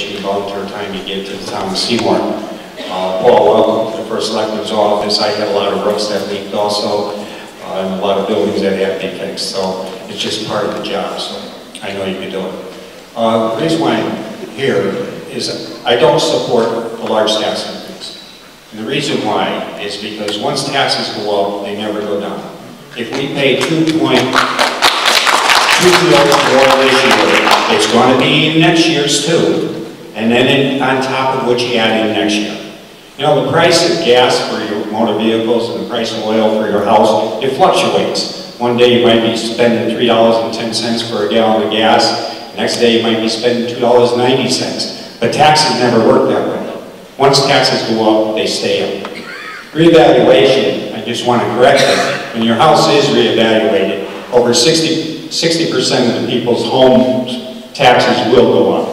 consideration and volunteer time you give to the town of Seymour. Paul, welcome to the first selectman's office. I had a lot of roofs that leaked also, and a lot of buildings that have to be fixed, so it's just part of the job, so I know you can do it. The reason why I'm here is I don't support a large tax increase. And the reason why is because once taxes go up, they never go down. If we pay 2.2 million more this year, it's going to be in next year's too, and then on top of what you add in next year. You know, the price of gas for your motor vehicles and the price of oil for your house, it fluctuates. One day you might be spending $3.10 for a gallon of gas. Next day you might be spending $2.90. But taxes never work that way. Once taxes go up, they stay up. Reevaluation, I just want to correct it. When your house is reevaluated, over 60% of the people's homes taxes will go up.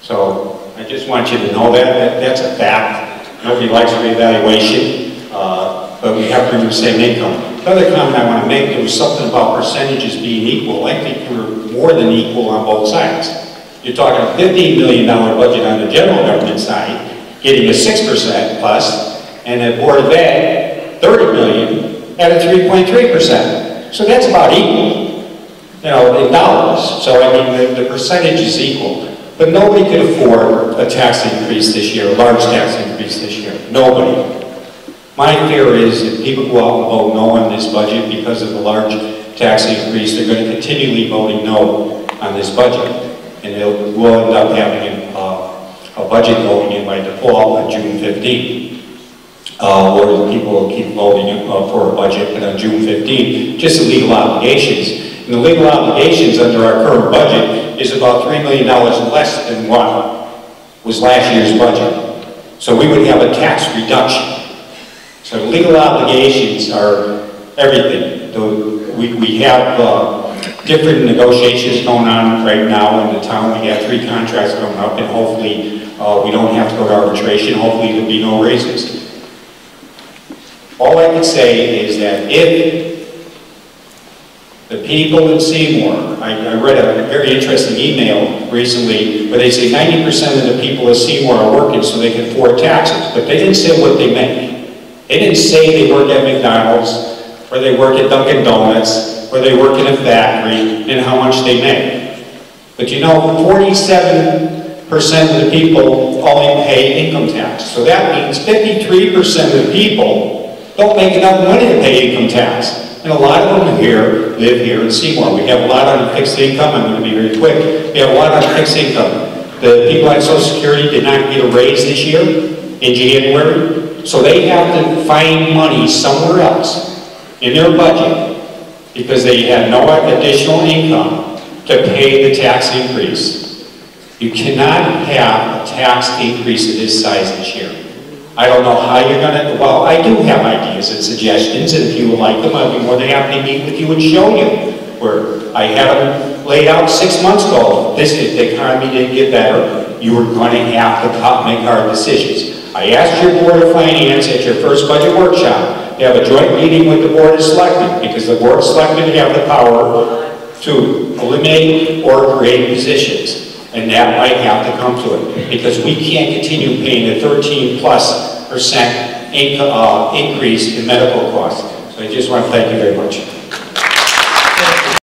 So I just want you to know that's a fact. Nobody likes reevaluation, but we have to produce the same income. The other comment I want to make, there was something about percentages being equal. I think we're more than equal on both sides. You're talking a $15 million budget on the general government side, getting a 6% plus, and the Board of Ed, $30 million at a 3.3%. So that's about equal, you know, in dollars. So I mean, the percentage is equal. But nobody could afford a tax increase this year, a large tax increase this year. Nobody. My fear is if people go out and vote no on this budget because of the large tax increase, they're going to continually voting no on this budget. And we'll end up having a budget going in by default on June 15th. Or the people will keep voting for a budget, but on June 15th, just the legal obligations. And the legal obligations under our current budget is about $3 million less than what was last year's budget. So we would have a tax reduction. So legal obligations are everything. We have different negotiations going on right now in the town. We have 3 contracts coming up, and hopefully we don't have to go to arbitration. Hopefully there'll be no raises. All I can say is that if the people in Seymour, I read a very interesting email recently where they say 90% of the people in Seymour are working so they can afford taxes, but they didn't say what they make. They didn't say they work at McDonald's, or they work at Dunkin' Donuts, or they work in a factory, and how much they make. But you know, 47% of the people only pay income tax. So that means 53% of the people don't make enough money to pay income tax. And a lot of them here live here in Seymour. We have a lot on fixed income. I'm going to be very quick. We have a lot on fixed income. The people on Social Security did not get a raise this year in January. So they have to find money somewhere else in their budget because they had no additional income to pay the tax increase. You cannot have a tax increase of this size this year. I don't know how you're going to, well, I do have ideas and suggestions, and if you would like them, I'd be more than happy to meet with you and show you where I had them laid out 6 months ago. If the economy didn't get better, you were going to have to make hard decisions. I asked your Board of Finance at your first budget workshop to have a joint meeting with the Board of Selectmen, because the Board of Selectmen have the power to eliminate or create positions. And that might have to come to it, because we can't continue paying a 13+% increase in medical costs. So I just want to thank you very much.